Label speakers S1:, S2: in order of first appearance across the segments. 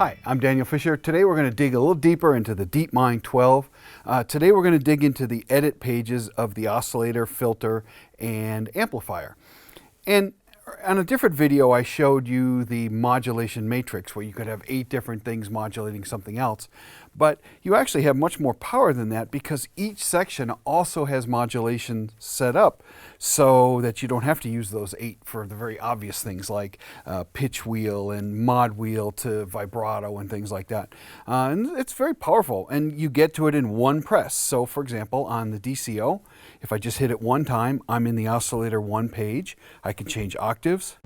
S1: Hi, I'm Daniel Fisher. Today we're going to dig a little deeper into the DeepMind 12. Today we're going to dig into the edit pages of the oscillator, filter, and amplifier. And on a different video I showed you the modulation matrix where you could have 8 different things modulating something else. But you actually have much more power than that because each section also has modulation set up so that you don't have to use those 8 for the very obvious things like pitch wheel and mod wheel to vibrato and things like that. And it's very powerful and you get to it in one press. So for example, on the DCO, if I just hit it one time, I'm in the oscillator 1 page. I can change octaves.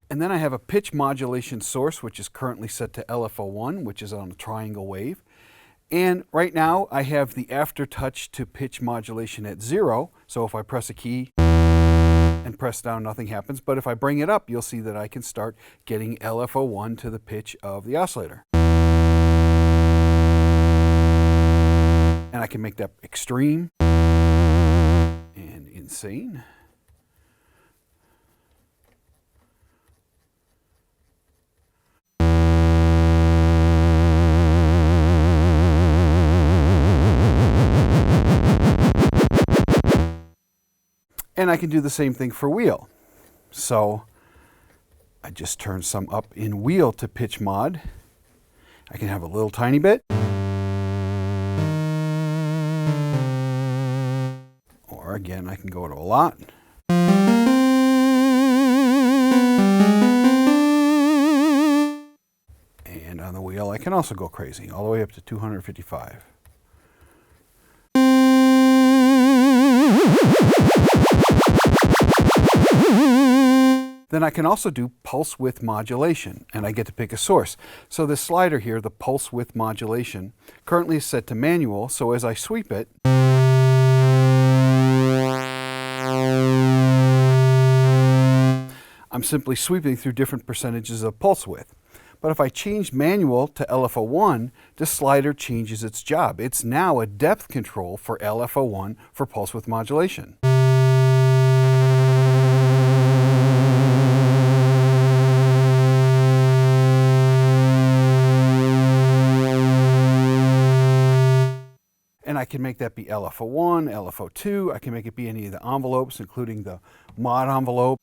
S1: And then I have a pitch modulation source, which is currently set to LFO1, which is on a triangle wave. And right now I have the aftertouch to pitch modulation at 0. So if I press a key and press down, nothing happens. But if I bring it up, you'll see that I can start getting LFO1 to the pitch of the oscillator. And I can make that extreme and insane. And I can do the same thing for wheel. So I just turn some up in wheel to pitch mod. I can have a little tiny bit. Or again, I can go to a lot. And on the wheel, I can also go crazy, all the way up to 255. Then I can also do pulse width modulation, and I get to pick a source. So this slider here, the pulse width modulation, currently is set to manual, so as I sweep it, I'm simply sweeping through different percentages of pulse width. But if I change manual to LFO1, this slider changes its job. It's now a depth control for LFO1 for pulse width modulation. And I can make that be LFO1, LFO2. I can make it be any of the envelopes, including the mod envelope.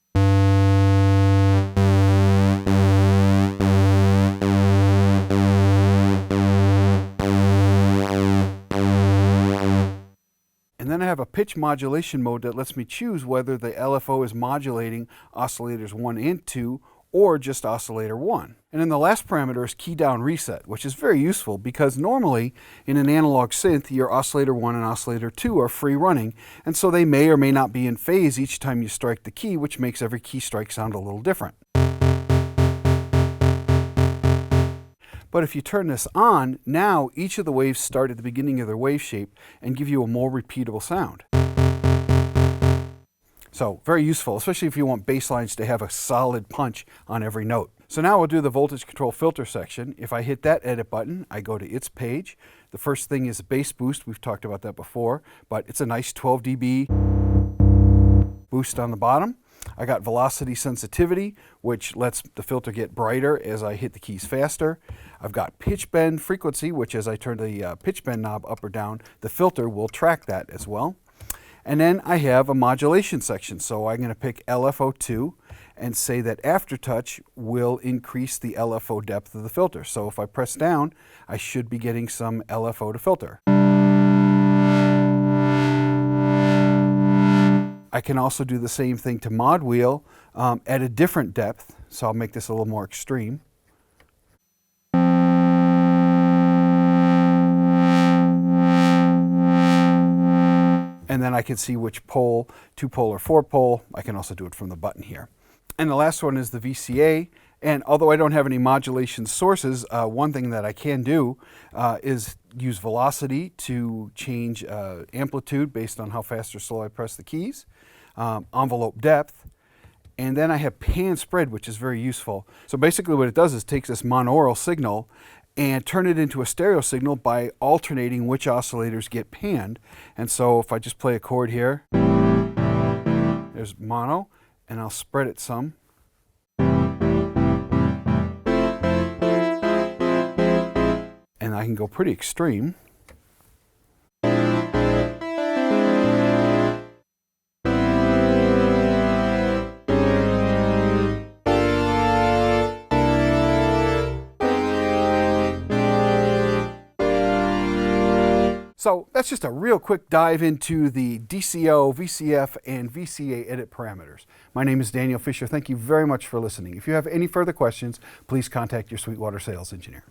S1: And then I have a pitch modulation mode that lets me choose whether the LFO is modulating oscillators 1 and 2 or just oscillator 1. And then the last parameter is key down reset, which is very useful because normally in an analog synth, your oscillator 1 and oscillator 2 are free running, and so they may or may not be in phase each time you strike the key, which makes every key strike sound a little different. But if you turn this on, now each of the waves start at the beginning of their wave shape and give you a more repeatable sound. So very useful, especially if you want bass lines to have a solid punch on every note. So now we'll do the voltage control filter section. If I hit that edit button, I go to its page. The first thing is bass boost. We've talked about that before, but it's a nice 12 dB boost on the bottom. I got velocity sensitivity, which lets the filter get brighter as I hit the keys faster. I've got pitch bend frequency, which as I turn the pitch bend knob up or down, the filter will track that as well. And then I have a modulation section, so I'm going to pick LFO2 and say that aftertouch will increase the LFO depth of the filter. So if I press down, I should be getting some LFO to filter. I can also do the same thing to mod wheel at a different depth, so I'll make this a little more extreme. And then I can see which pole, 2-pole or 4-pole. I can also do it from the button here. And the last one is the VCA. And although I don't have any modulation sources, one thing that I can do is use velocity to change amplitude based on how fast or slow I press the keys, envelope depth, and then I have pan spread, which is very useful. So basically what it does is takes this monaural signal and turn it into a stereo signal by alternating which oscillators get panned. And so if I just play a chord here, there's mono, and I'll spread it some. and I can go pretty extreme. So that's just a real quick dive into the DCO, VCF, and VCA edit parameters. My name is Daniel Fisher. Thank you very much for listening. If you have any further questions, please contact your Sweetwater sales engineer.